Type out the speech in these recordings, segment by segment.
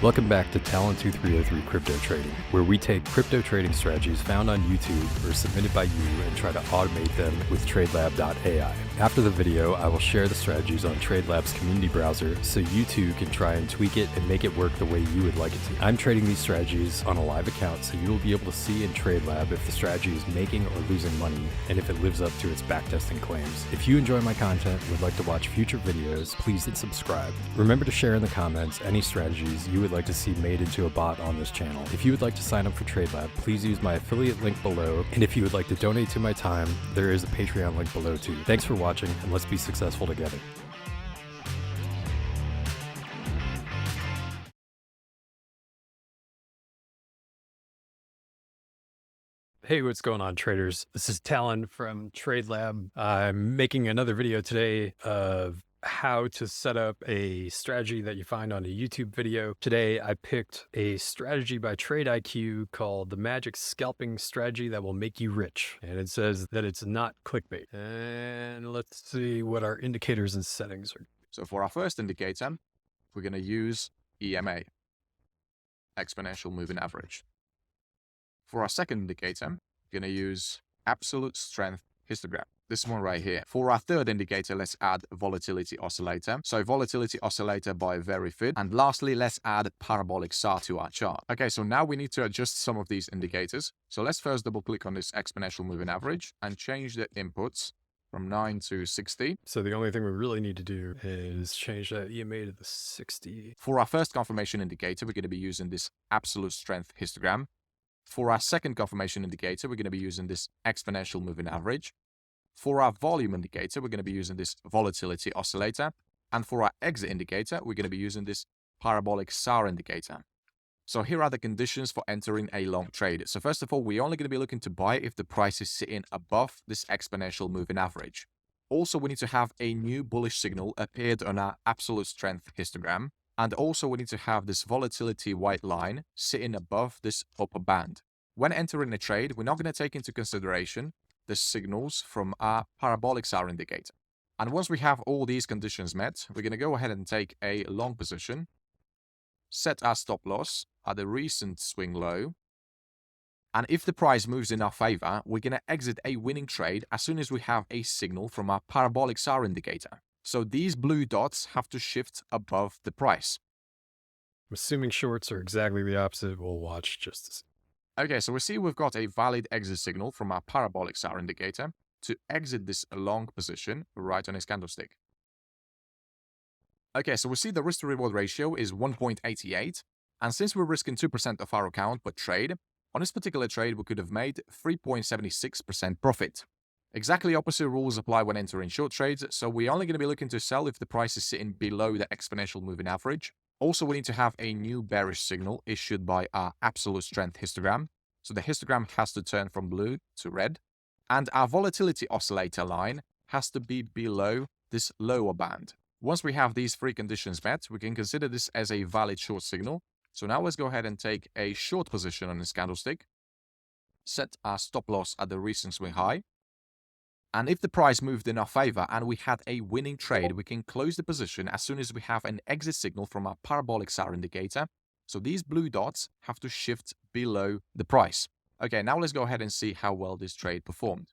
Welcome back to Talent 2303 Crypto Trading, where we take crypto trading strategies found on YouTube or submitted by you and try to automate them with TradeLab.ai. After the video, I will share the strategies on TradeLab's community browser so you too can try and tweak it and make it work the way you would like it to. I'm trading these strategies on a live account, so you will be able to see in TradeLab if the strategy is making or losing money and if it lives up to its backtesting claims. If you enjoy my content and would like to watch future videos, please hit subscribe. Remember to share in the comments any strategies you would like to see made into a bot on this channel. If you would like to sign up for TradeLab, please use my affiliate link below. And if you would like to donate to my time, there is a Patreon link below too. Thanks for watching, and let's be successful together. Hey, what's going on, traders? This is Talon from TradeLab. I'm making another video today of how to set up a strategy that you find on a YouTube video. Today, I picked a strategy by TradeIQ called the Magic Scalping Strategy that will make you rich. And it says that it's not clickbait. And let's see what our indicators and settings are. So for our first indicator, we're going to use EMA, exponential moving average. For our second indicator, we're going to use absolute strength histogram. This one right here. For our third indicator, let's add volatility oscillator. So volatility oscillator by Verifid. And lastly, let's add parabolic SAR to our chart. Okay, so now we need to adjust some of these indicators. So let's first double click on this exponential moving average and change the inputs from 9 to 60. So the only thing we really need to do is change that EMA to the 60. For our first confirmation indicator, we're going to be using this absolute strength histogram. For our second confirmation indicator, we're going to be using this exponential moving average. For our volume indicator, we're going to be using this volatility oscillator. And for our exit indicator, we're going to be using this parabolic SAR indicator. So here are the conditions for entering a long trade. So first of all, we're only going to be looking to buy if the price is sitting above this exponential moving average. Also, we need to have a new bullish signal appeared on our absolute strength histogram. And also we need to have this volatility white line sitting above this upper band. When entering a trade, we're not going to take into consideration the signals from our parabolic SAR indicator. And once we have all these conditions met, we're going to go ahead and take a long position, set our stop loss at the recent swing low. And if the price moves in our favor, we're going to exit a winning trade as soon as we have a signal from our parabolic SAR indicator. So these blue dots have to shift above the price. I'm assuming shorts are exactly the opposite. We'll watch just to see. Okay, so we see we've got a valid exit signal from our parabolic SAR indicator to exit this long position right on his candlestick. Okay, so we see the risk to reward ratio is 1.88. And since we're risking 2% of our account per trade, on this particular trade, we could have made 3.76% profit. Exactly opposite rules apply when entering short trades, so we're only going to be looking to sell if the price is sitting below the exponential moving average. Also, we need to have a new bearish signal issued by our absolute strength histogram. So the histogram has to turn from blue to red. And our volatility oscillator line has to be below this lower band. Once we have these three conditions met, we can consider this as a valid short signal. So now let's go ahead and take a short position on this candlestick. Set our stop loss at the recent swing high. And if the price moved in our favor and we had a winning trade, we can close the position as soon as we have an exit signal from our parabolic SAR indicator. So these blue dots have to shift below the price. Okay, now let's go ahead and see how well this trade performed.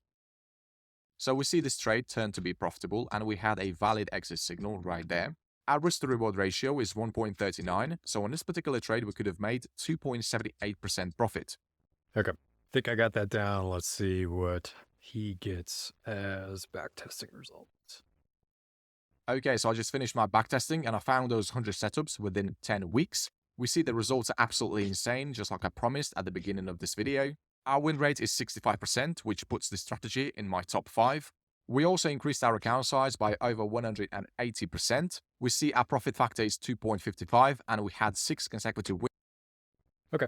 So we see this trade turned to be profitable and we had a valid exit signal right there. Our risk to reward ratio is 1.39. So on this particular trade, we could have made 2.78% profit. Okay, I think I got that down. Let's see what he gets as backtesting results. Okay, so I just finished my backtesting and I found those 100 setups within 10 weeks. We see the results are absolutely insane, just like I promised at the beginning of this video. Our win rate is 65%, which puts this strategy in my top 5. We also increased our account size by over 180%. We see our profit factor is 2.55 and we had 6 consecutive wins. Okay.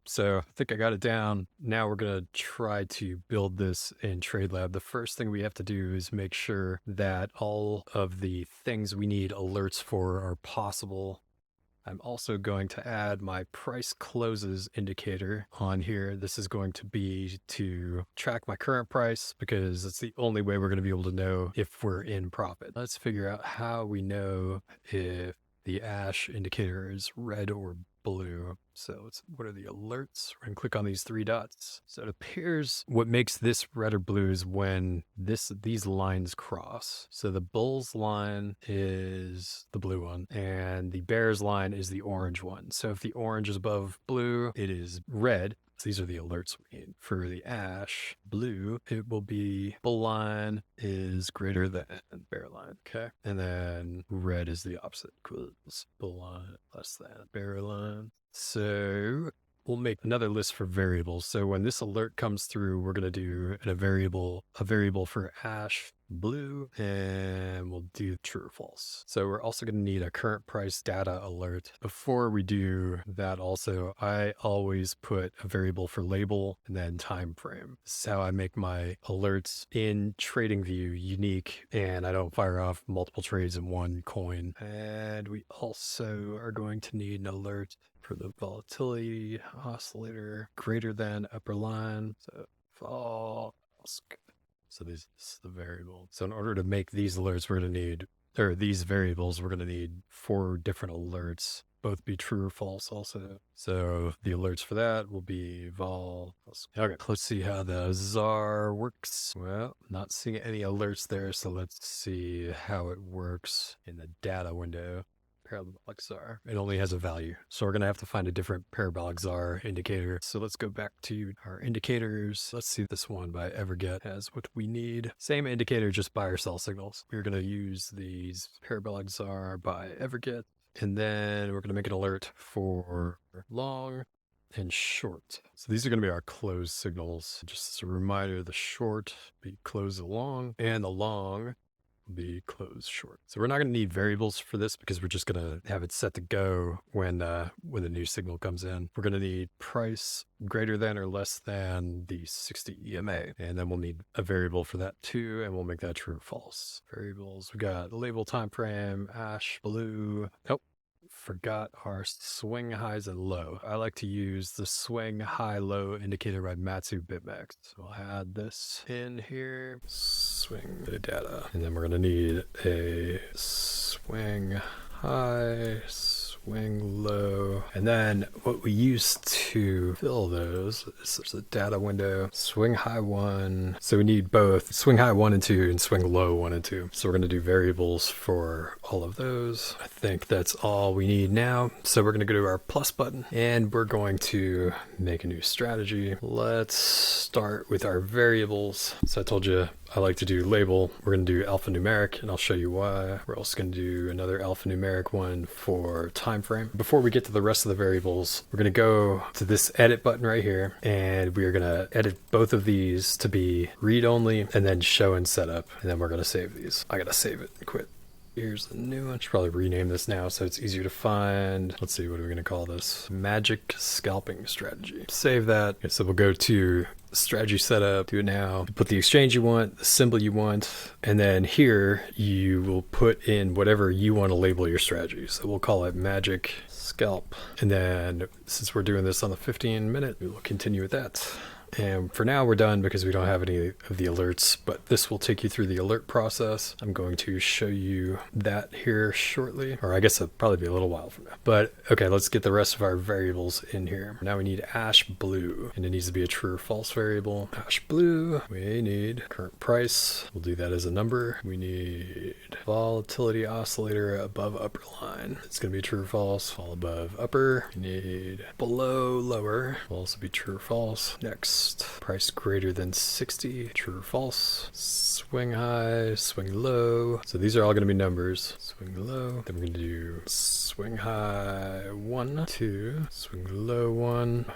So I think I got it down. Now we're going to try to build this in TradeLab. The first thing we have to do is make sure that all of the things we need alerts for are possible. I'm also going to add my price closes indicator on here. This is going to be to track my current price because it's the only way we're going to be able to know if we're in profit. Let's figure out how we know if the ASH indicator is red or blue. So what are the alerts? We're gonna click on these three dots. So it appears what makes this red or blue is when these lines cross. So the bull's line is the blue one and the bear's line is the orange one. So if the orange is above blue, it is red. So these are the alerts we need. For the ash blue, it will be bull line is greater than bear line. Okay. And then red is the opposite. Equals bull line less than bear line. So we'll make another list for variables. So when this alert comes through, we're going to do a variable for ash blue, and we'll do true or false. So we're also going to need a current price data alert. Before we do that also, I always put a variable for label and then time frame. This is how I make my alerts in TradingView unique, and I don't fire off multiple trades in one coin. And we also are going to need an alert for the volatility oscillator greater than upper line. So false. So this is the variable. So in order to make these alerts, we're going to need, or these variables, we're going to need 4 different alerts, both be true or false also. So the alerts for that will be vol. Okay, let's see how the ZAR works. Well, not seeing any alerts there, so let's see how it works in the data window. Parabolic ZAR. It only has a value. So we're going to have to find a different parabolic ZAR indicator. So let's go back to our indicators. Let's see, this one by Everget has what we need. Same indicator, just buy or sell signals. We're going to use these parabolic ZAR by Everget. And then we're going to make an alert for long and short. So these are going to be our closed signals. Just as a reminder, the short be close the long, and the long be closed short. So we're not going to need variables for this because we're just going to have it set to go when the new signal comes in. We're going to need price greater than or less than the 60 EMA. And then we'll need a variable for that too. And we'll make that true or false. Variables, we got label, time frame, ash, blue. Nope. Forgot our swing highs and low. I like to use the swing high low indicator by Matsu BitMEX. So I'll add this in here. Swing the data. And then we're going to need a swing high, swing low. And then what we use to fill those is there's a data window, swing high 1. So we need both swing high 1 and 2 and swing low 1 and 2. So we're going to do variables for all of those. I think that's all we need now. So we're going to go to our plus button and we're going to make a new strategy. Let's start with our variables. So I told you I like to do label. We're going to do alphanumeric, and I'll show you why. We're also going to do another alphanumeric one for time frame. Before we get to the rest of the variables, we're going to go to this edit button right here, and we are going to edit both of these to be read only and then show and setup. And then we're going to save these. I got to save it and quit. Here's the new one. I should probably rename this now so it's easier to find. Let's see, what are we going to call this? Magic scalping strategy. Save that. Okay, so we'll go to strategy setup, do it now. Put the exchange you want, the symbol you want, and then here you will put in whatever you want to label your strategy. So we'll call it Magic Scalp. And then since we're doing this on the 15-minute, we will continue with that. And for now, we're done because we don't have any of the alerts, but this will take you through the alert process. I'm going to show you that here shortly, or I guess it'll probably be a little while from now. But okay, let's get the rest of our variables in here. Now we need ash blue, and it needs to be a true or false variable. Ash blue, we need current price. We'll do that as a number. We need volatility oscillator above upper line. It's going to be true or false. Fall above upper. We need below lower. Will also be true or false. Next. Price greater than 60, true or false. Swing high, swing low. So these are all going to be numbers. Swing low. Then we're going to do swing high 1, 2, swing low 1.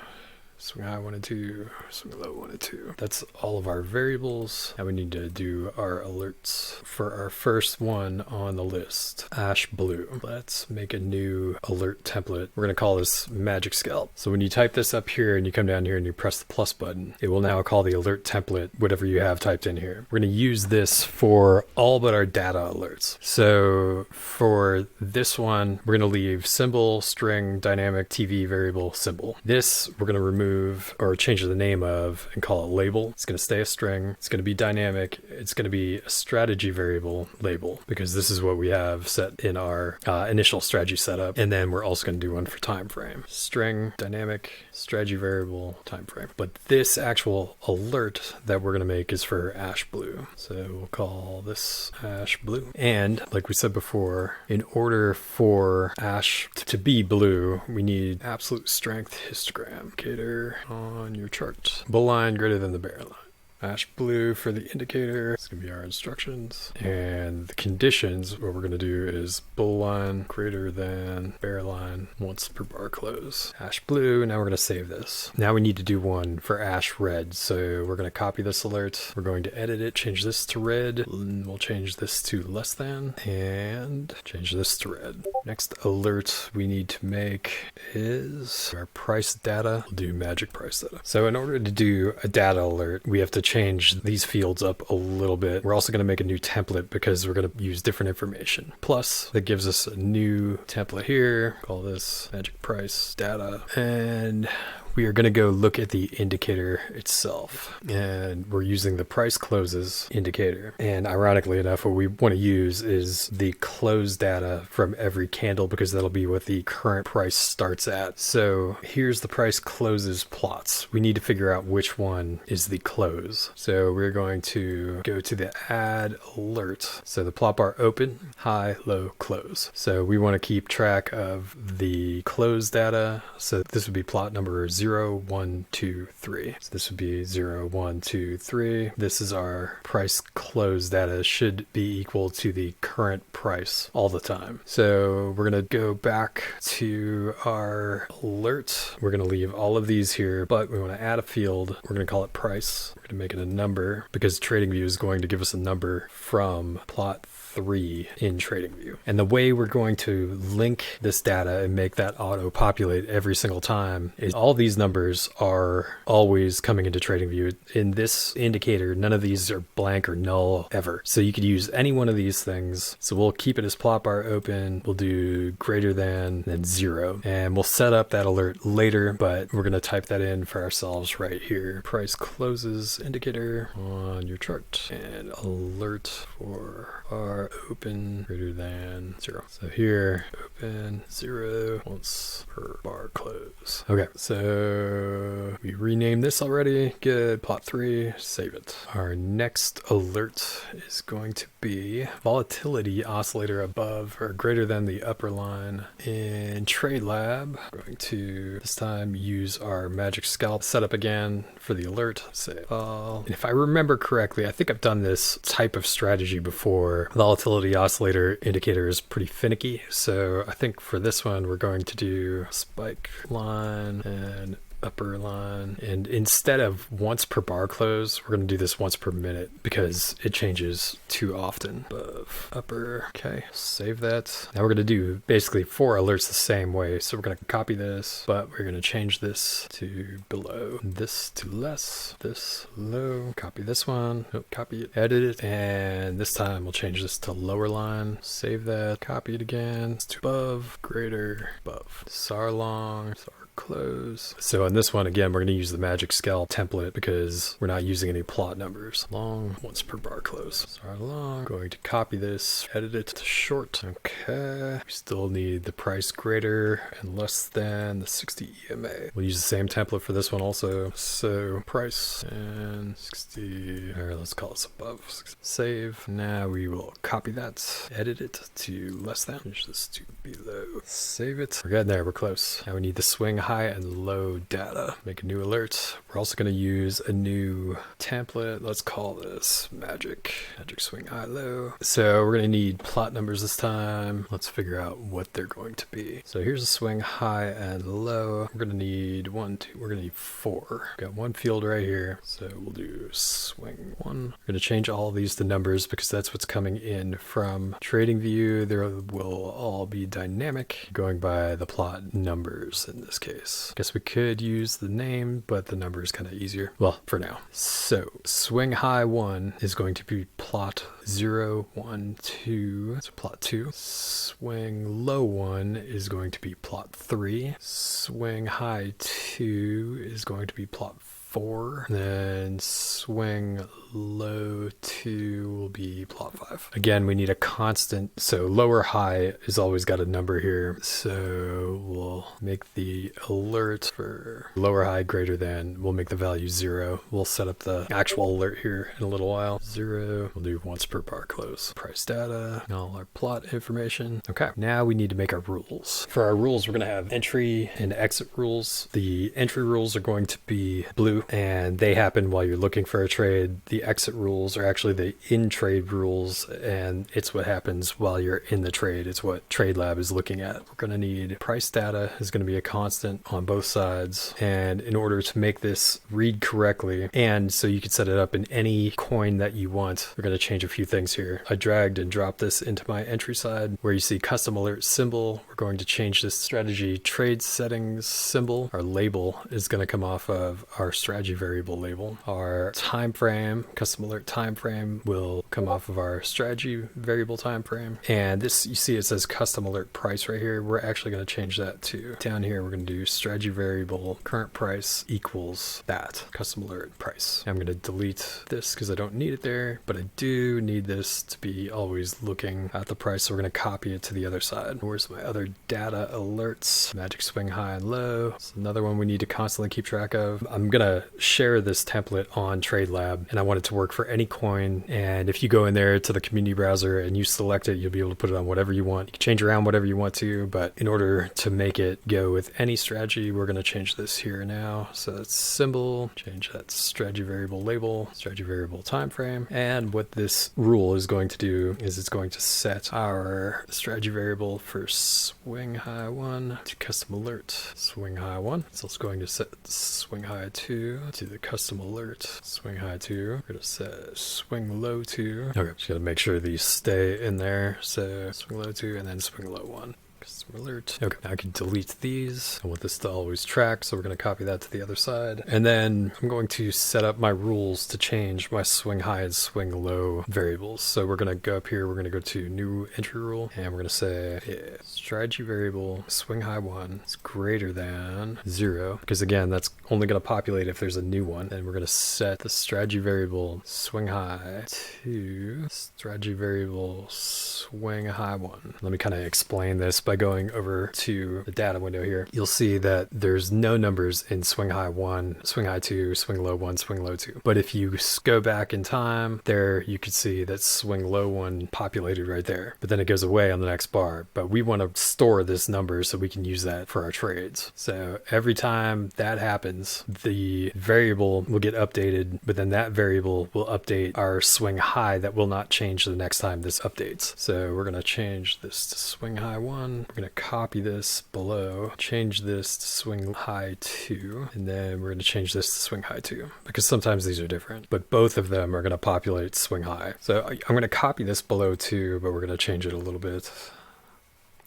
Swing high 1 and 2, swing low 1 and 2. That's all of our variables. Now we need to do our alerts for our first one on the list, ash blue. Let's make a new alert template. We're going to call this Magic Scalp. So when you type this up here and you come down here and you press the plus button, it will now call the alert template, whatever you have typed in here. We're going to use this for all but our data alerts. So for this one, we're going to leave symbol, string, dynamic, TV variable, symbol. This we're going to remove remove or change the name of and call it label. It's going to stay a string. It's going to be dynamic. It's going to be a strategy variable label because this is what we have set in our initial strategy setup. And then we're also going to do one for time frame. String, dynamic, strategy variable, time frame. But this actual alert that we're going to make is for ash blue. So we'll call this ash blue. And like we said before, in order for ash to be blue, we need absolute strength histogram indicator on your chart. Bull line greater than the bear line. Ash blue for the indicator. It's going to be our instructions. And the conditions, what we're going to do is bull line greater than bear line once per bar close. Ash blue. Now we're going to save this. Now we need to do one for ash red. So we're going to copy this alert. We're going to edit it, change this to red. We'll change this to less than and change this to red. Next alert we need to make is our price data. We'll do magic price data. So in order to do a data alert, we have to change these fields up a little bit. We're also going to make a new template because we're going to use different information. Plus, that gives us a new template here. Call this magic price data. And we are going to go look at the indicator itself, and we're using the price closes indicator. And ironically enough, what we want to use is the close data from every candle because that'll be what the current price starts at. So here's the price closes plots. We need to figure out which one is the close. So we're going to go to the add alert. So the plot bar open, high, low, close. So we want to keep track of the close data. So this would be plot number 0, 1, 2, 3. So this would be 0, 1, 2, 3. This is our price close data, should be equal to the current price all the time. So we're going to go back to our alert. We're going to leave all of these here, but we want to add a field. We're going to call it price. We're going to make it a number because TradingView is going to give us a number from plot 3 in TradingView. And the way we're going to link this data and make that auto populate every single time is all these numbers are always coming into TradingView. In this indicator, none of these are blank or null ever. So you could use any one of these things. So we'll keep it as plot bar open. We'll do greater than and 0. And we'll set up that alert later, but we're going to type that in for ourselves right here. Price closes indicator on your chart and alert for our open greater than 0. So here, open 0 once per bar close. Okay, so we renamed this already. Good. Plot 3, save it. Our next alert is going to be volatility oscillator above or greater than the upper line in TradeLab. We're going to this time use our magic scalp setup again for the alert. Say all. And if I remember correctly, I think I've done this type of strategy before. Volatility oscillator indicator is pretty finicky, so I think for this one we're going to do spike line and upper line, and instead of once per bar close, we're going to do this once per minute because it changes too often. Above, upper. Okay, save that. Now we're going to do basically 4 alerts the same way. So we're going to copy this, but we're going to change this to below, this to less, this low, copy this one, copy it, edit it, and this time we'll change this to lower line, save that, copy it again, it's to above, greater, above, SAR long, SAR close. So on this one, again, we're going to use the magic scalp template because we're not using any plot numbers. Long, once per bar close. SAR long, going to copy this, edit it to short. Okay, we still need the price greater and less than the 60 EMA. We'll use the same template for this one also. So price and 60, or let's call this above. Save. Now we will copy that, edit it to less than, change this to below. Save it. We're getting there, we're close. Now we need the swing high and low data. Make a new alert. We're also going to use a new template. Let's call this magic swing high low. So we're going to need plot numbers this time. Let's figure out what they're going to be. So here's a swing high and low. We're going to need 1, 2, we're going to need 4. Got one field right here. So we'll do swing 1. We're going to change all of these to numbers because that's what's coming in from TradingView. There will all be dynamic, going by the plot numbers in this case. case. Guess we could use the name, but the number is kind of easier. Well, for now. So swing high 1 is going to be plot 0, 1, 2. So plot 2. Swing low 1 is going to be plot 3. Swing high 2 is going to be plot 4. Then swing low 2 will be plot 5. Again, we need a constant, so lower high is always got a number here. So we'll make the alert for lower high greater than, we'll make the value 0. We'll set up the actual alert here in a little while. 0, we'll do once per bar close. Price data, all our plot information. Okay, now we need to make our rules. For our rules, we're going to have entry and exit rules. The entry rules are going to be blue, and they happen while you're looking for a trade. The exit rules are actually the in-trade rules, and it's what happens while you're in the trade. It's what TradeLab is looking at. We're going to need price data is going to be a constant on both sides, and in order to make this read correctly, and so you can set it up in any coin that you want, we're going to change a few things here. I dragged and dropped this into my entry side where you see custom alert symbol. We're going to change this strategy trade settings symbol. Our label is going to come off of our strategy variable label. Our time frame, custom alert time frame, will come off of our strategy variable time frame. And this, you see it says custom alert price right here. We're actually going to change that to down here. We're going to do strategy variable current price equals that custom alert price. I'm going to delete this because I don't need it there, but I do need this to be always looking at the price. So we're going to copy it to the other side. Where's my other data alerts? Magic swing high and low. It's another one we need to constantly keep track of. I'm going to share this template on TradeLab, and I want it to work for any coin. And if you go in there to the community browser and you select it, you'll be able to put it on whatever you want. You can change around whatever you want to, but in order to make it go with any strategy, we're going to change this here now. So that's symbol, change that strategy variable label, strategy variable time frame. And what this rule is going to do is it's going to set our strategy variable for swing high 1 to custom alert swing high 1. So it's going to set swing high 2 to the custom alert swing high 2. We're going to set swing low 2. Okay, just got to make sure these stay in there. So swing low 2 and then swing low 1. Custom alert. Okay, now I can delete these. I want this to always track, so we're going to copy that to the other side. And then I'm going to set up my rules to change my swing high and swing low variables. So we're going to go up here, we're going to go to new entry rule, and we're going to say strategy variable swing high 1 is greater than 0, because again, that's only going to populate if there's a new one. And we're going to set the strategy variable swing high to strategy variable swing high 1. Let me kind of explain this by going over to the data window here. You'll see that there's no numbers in swing high 1, swing high 2, swing low 1, swing low 2. But if you go back in time, there you could see that swing low 1 populated right there. But then it goes away on the next bar. But we want to store this number so we can use that for our trades. So every time that happens, the variable will get updated, but then that variable will update our swing high that will not change the next time this updates. So we're going to change this to swing high 1. We're going to copy this below, change this to swing high 2, and then we're going to change this to swing high 2, because sometimes these are different, but both of them are going to populate swing high. So I'm going to copy this below 2, but we're going to change it a little bit.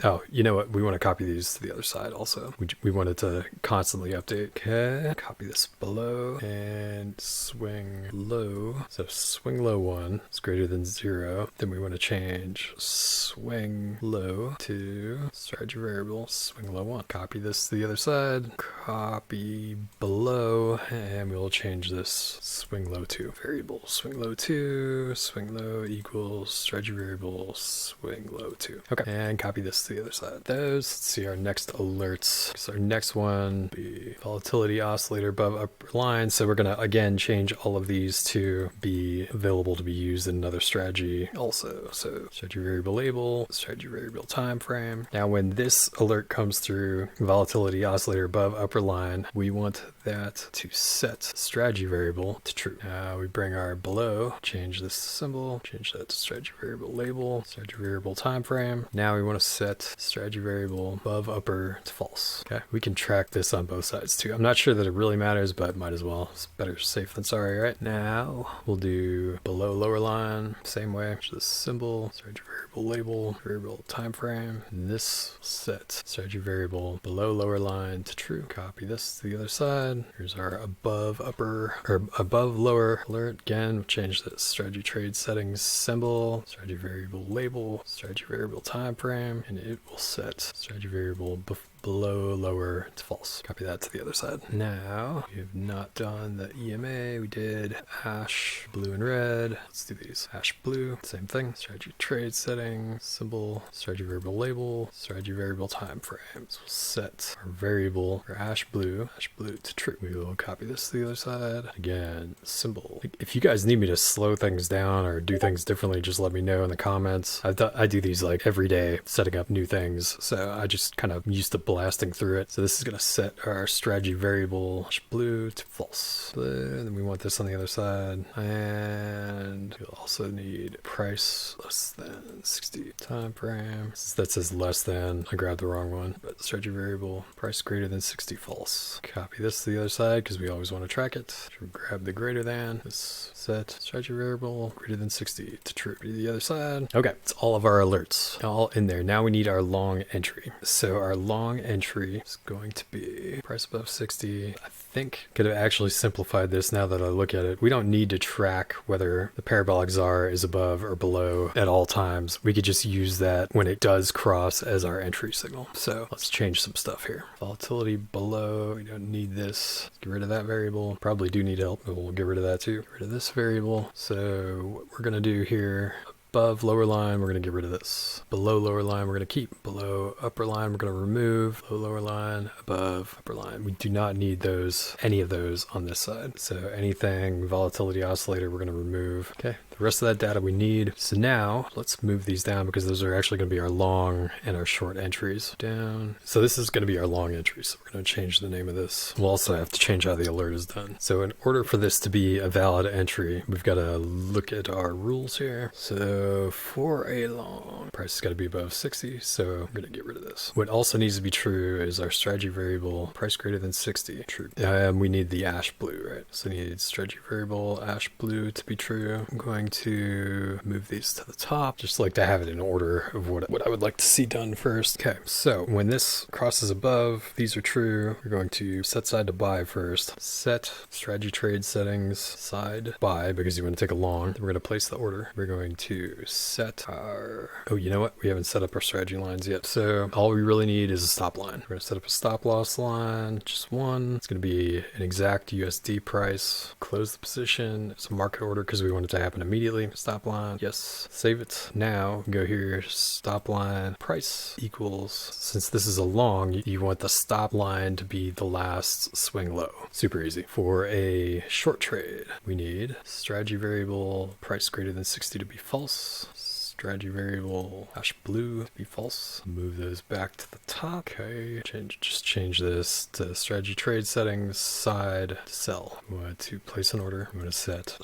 Oh, you know what? We want to copy these to the other side also. We want it to constantly update. Okay, copy this below and swing low. So swing low 1 is greater than 0. Then we want to change swing low to strategy variable swing low 1. Copy this to the other side. Copy below, and we'll change this swing low 2 variable. Swing low 2, swing low equals strategy variable swing low 2. Okay, and copy this to the other side. Those, let's see our next alerts. So our next one be volatility oscillator above upper line. So we're going to again change all of these to be available to be used in another strategy also. So strategy variable label, strategy variable time frame. Now when this alert comes through, volatility oscillator above upper line, we want that to set strategy variable to true. Now we bring our below, change this symbol, change that to strategy variable label, strategy variable time frame. Now we want to set set strategy variable above upper to false. Okay, we can track this on both sides too. I'm not sure that it really matters, but might as well. It's better safe than sorry, right? Now we'll do below lower line, same way. The symbol, strategy variable label, variable time frame. And this set strategy variable below lower line to true. Copy this to the other side. Here's our above upper or above lower alert. Again, we'll change the strategy trade settings symbol, strategy variable label, strategy variable time frame, and it will set strategy variable below lower to false. Copy that to the other side. Now we have not done the EMA. We did ash blue and red. Let's do these. Ash blue, same thing. Strategy trade settings, symbol, strategy variable label, strategy variable time frames. We'll set our variable for ash blue to true. We will copy this to the other side. Again, symbol. If you guys need me to slow things down or do things differently, just let me know in the comments. I do these like every day, setting up new things. So I just kind of used to blasting through it. So this is going to set our strategy variable blue to false. Blue, and then we want this on the other side. And you'll also need price less than 60 time frame. That says less than. I grabbed the wrong one. But strategy variable price greater than 60 false. Copy this to the other side because we always want to track it. So grab the greater than. This set strategy variable greater than 60 to true. To the other side. Okay, it's all of our alerts all in there. Now we need our long entry. So our long entry is going to be price above 60. I think could have actually simplified this now that I look at it. We don't need to track whether the parabolic ZAR is above or below at all times. We could just use that when it does cross as our entry signal. So let's change some stuff here. Volatility below, we don't need this. Get rid of that variable. Probably do need help, but we'll get rid of that too. Get rid of this variable. So what we're gonna do here, above lower line, we're going to get rid of this. Below lower line, we're going to keep. Below upper line, we're going to remove. Below lower line, above upper line. We do not need those, any of those on this side. So anything volatility oscillator, we're going to remove. Okay, the rest of that data we need. So now let's move these down because those are actually going to be our long and our short entries. Down. So this is going to be our long entries. So we're going to change the name of this. We'll also have to change how the alert is done. So in order for this to be a valid entry, we've got to look at our rules here. So for a long, price has got to be above 60, so I'm going to get rid of this. What also needs to be true is our strategy variable, price greater than 60, true. We need the ash blue, right? So we need strategy variable, ash blue to be true. I'm going to move these to the top, just like to have it in order of what I would like to see done first. Okay, so when this crosses above, these are true. We're going to set side to buy first. Set strategy trade settings, side buy, because you want to take a long. Then we're going to place the order. We're going to set our, oh, you know what? We haven't set up our strategy lines yet. So all we really need is a stop line. We're going to set up a stop loss line, just one. It's going to be an exact USD price. Close the position. It's a market order because we want it to happen immediately. Stop line. Yes. Save it. Now go here. Stop line price equals, since this is a long, you want the stop line to be the last swing low. Super easy. For a short trade, we need strategy variable price greater than 60 to be false. Strategy variable ash blue to be false. Move those back to the top. Okay, just change this to strategy trade settings, side to sell. We want to place an order. I'm going to set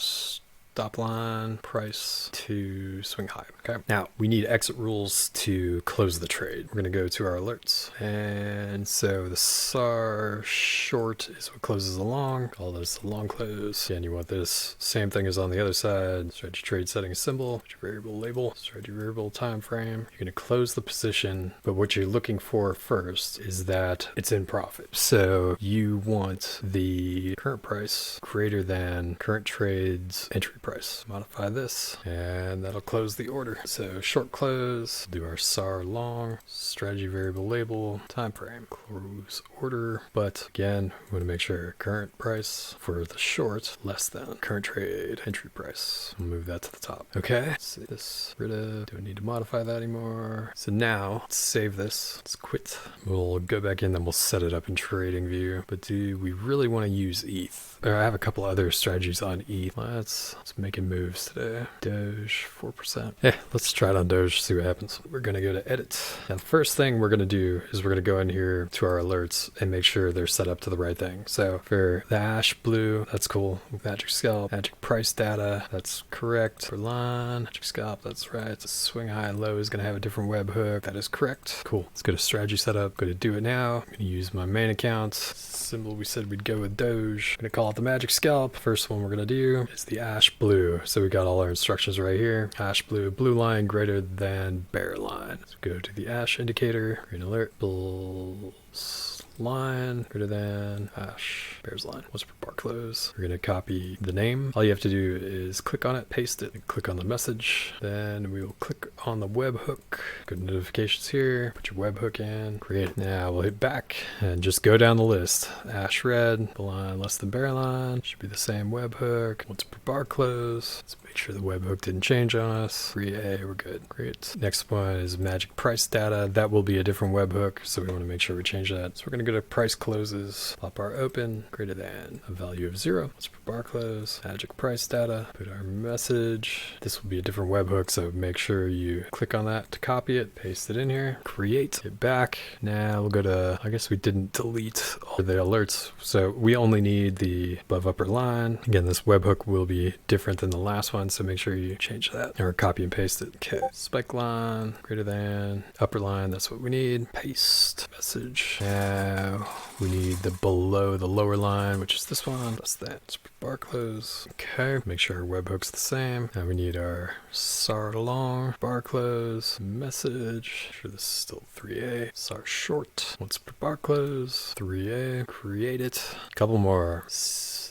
stop line price to swing high. Okay, now we need exit rules to close the trade. We're going to go to our alerts, and so the SAR short is what closes the long. Call this the long close. Again, you want this same thing as on the other side. Strategy trade settings symbol, strategy variable label, strategy variable time frame. You're going to close the position, but what you're looking for first is that it's in profit. So you want the current price greater than current trade's entry price. Modify this, and that'll close the order. So short close, do our SAR long, strategy variable label, time frame, close order. But again, we want to make sure current price for the short less than current trade entry price. We'll move that to the top. Okay, let's see this. Rid of, don't need to modify that anymore. So now let's save this. Let's quit. We'll go back in, then we'll set it up in TradingView. But do we really want to use ETH? I have a couple other strategies on ETH. Let's It's making moves today. Doge 4%. Yeah, let's try it on Doge, see what happens. We're gonna go to edit. Now the first thing we're gonna do is we're gonna go in here to our alerts and make sure they're set up to the right thing. So for the ash blue, that's cool. Magic scalp, magic price data, that's correct. For line, magic scalp, that's right. The swing high and low is gonna have a different webhook. That is correct. Cool. Let's go to strategy setup. Go to do it now. I'm gonna use my main account. Symbol we said we'd go with Doge. I'm gonna call it the magic scalp. First one we're gonna do is the ash blue. So we got all our instructions right here. Ash blue, blue line greater than bear line. So go to the ash indicator, green alert, bulls line greater than ash bears line. What's per bar close? We're gonna copy the name. All you have to do is click on it, paste it, and click on the message. Then we will click on the webhook. Go to notifications here, put your webhook in, create it. Now we'll hit back and just go down the list. Ash red, the line less than bear line, should be the same webhook. What's per bar close? Let's make sure the webhook didn't change on us. 3A, we're good. Great. Next one is magic price data. That will be a different webhook, so we want to make sure we change that. So we're gonna go to price closes, plot bar open, greater than a value of 0. Let's put bar close, magic price data, put our message. This will be a different webhook, so make sure you click on that to copy it, paste it in here, create, hit back. Now we'll go to, I guess we didn't delete all the alerts, so we only need the above upper line. Again, this webhook will be different than the last one, so make sure you change that or copy and paste it. Okay, spike line, greater than upper line, that's what we need. Paste, message. Now we need the below the lower line, which is this one. That's that. Let's put bar close. Okay, make sure our webhook's the same. Now we need our SAR long, bar close, message. Make sure this is still 3A. SAR short. Let's put bar close, 3A. Create it. A couple more.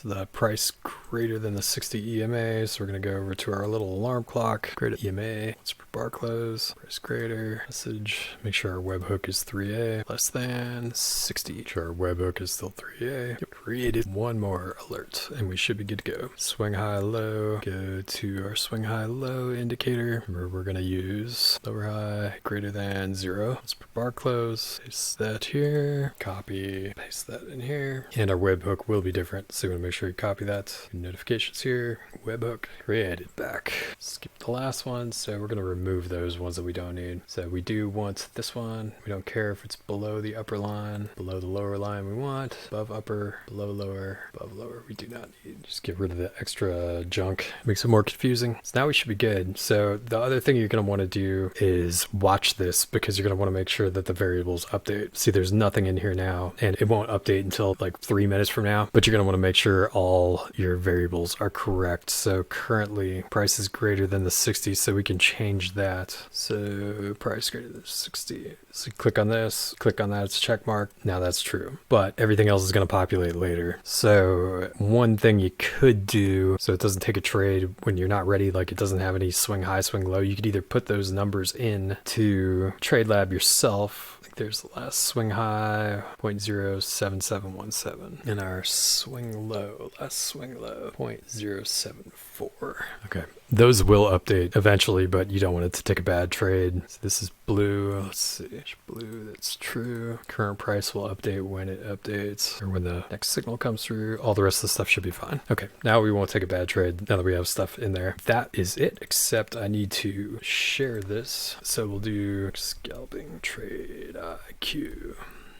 The price greater than the 60 EMA, so we're going to go over to our little alarm clock, greater EMA, let's put bar close, price greater, message, make sure our webhook is 3A, less than 60, make sure our webhook is still 3A, created one more alert, and we should be good to go. Swing high low, go to our swing high low indicator, remember we're going to use lower high greater than 0, let's put bar close, paste that here, copy, paste that in here, and our webhook will be different, so we want to make sure you copy that. Notifications here, webhook, created, back. Skip the last one, so we're going to remove those ones that we don't need. So we do want this one. We don't care if it's below the upper line, below the lower line we want, above upper, below lower, above lower we do not need. Just get rid of the extra junk. Makes it more confusing. So now we should be good. So the other thing you're going to want to do is watch this, because you're going to want to make sure that the variables update. See, there's nothing in here now, and it won't update until like 3 minutes from now, but you're going to want to make sure all your variables are correct. So currently price is greater than the 60, so we can change that. So price greater than 60. So click on this, click on that, it's a check mark. Now that's true, but everything else is going to populate later. So one thing you could do, so it doesn't take a trade when you're not ready, like it doesn't have any swing high, swing low, you could either put those numbers in to TradeLab yourself. There's the last swing high, 0.07717, and our swing low, last swing low, 0.074. Okay, those will update eventually, but you don't want it to take a bad trade. So this is blue. Let's see, blue, that's true. Current price will update when it updates, or when the next signal comes through. All the rest of the stuff should be fine. Okay, now we won't take a bad trade now that we have stuff in there. That is it, except I need to share this. So we'll do scalping trade IQ.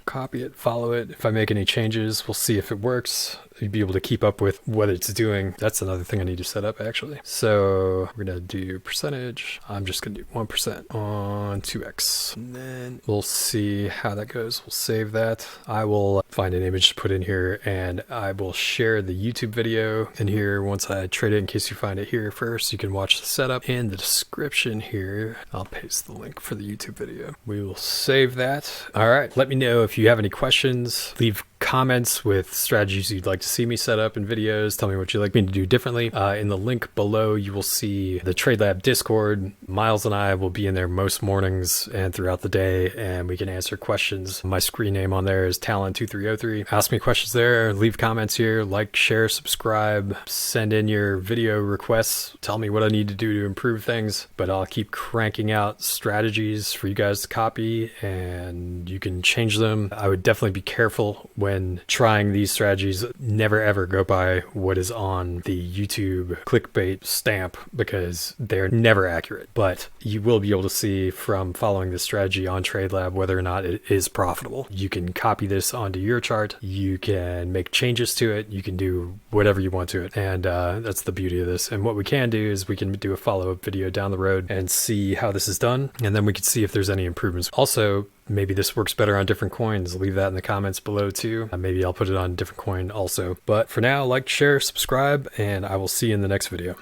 Copy it, follow it. If I make any changes, we'll see if it works. You'd be able to keep up with what it's doing. That's another thing I need to set up actually. So we're gonna do percentage. I'm just gonna do 1% on 2x. And then we'll see how that goes. We'll save that. I will find an image to put in here, and I will share the YouTube video in here once I trade it, in case you find it here first. You can watch the setup in the description here. I'll paste the link for the YouTube video. We will save that. All right, let me know if you have any questions. Leave comments with strategies you'd like to see me set up in videos. Tell me what you'd like me to do differently. In the link below, you will see the TradeLab Discord. Miles and I will be in there most mornings and throughout the day, and we can answer questions. My screen name on there is Talon2303. Ask me questions there. Leave comments here. Like, share, subscribe. Send in your video requests. Tell me what I need to do to improve things. But I'll keep cranking out strategies for you guys to copy, and you can change them. I would definitely be careful when when trying these strategies, never ever go by what is on the YouTube clickbait stamp, because they're never accurate. But you will be able to see from following this strategy on TradeLab whether or not it is profitable. You can copy this onto your chart, you can make changes to it, you can do whatever you want to it, and that's the beauty of this. And what we can do is we can do a follow-up video down the road and see how this is done, and then we can see if there's any improvements. Also, maybe this works better on different coins. Leave that in the comments below too. Maybe I'll put it on a different coin also. But for now, like, share, subscribe, and I will see you in the next video.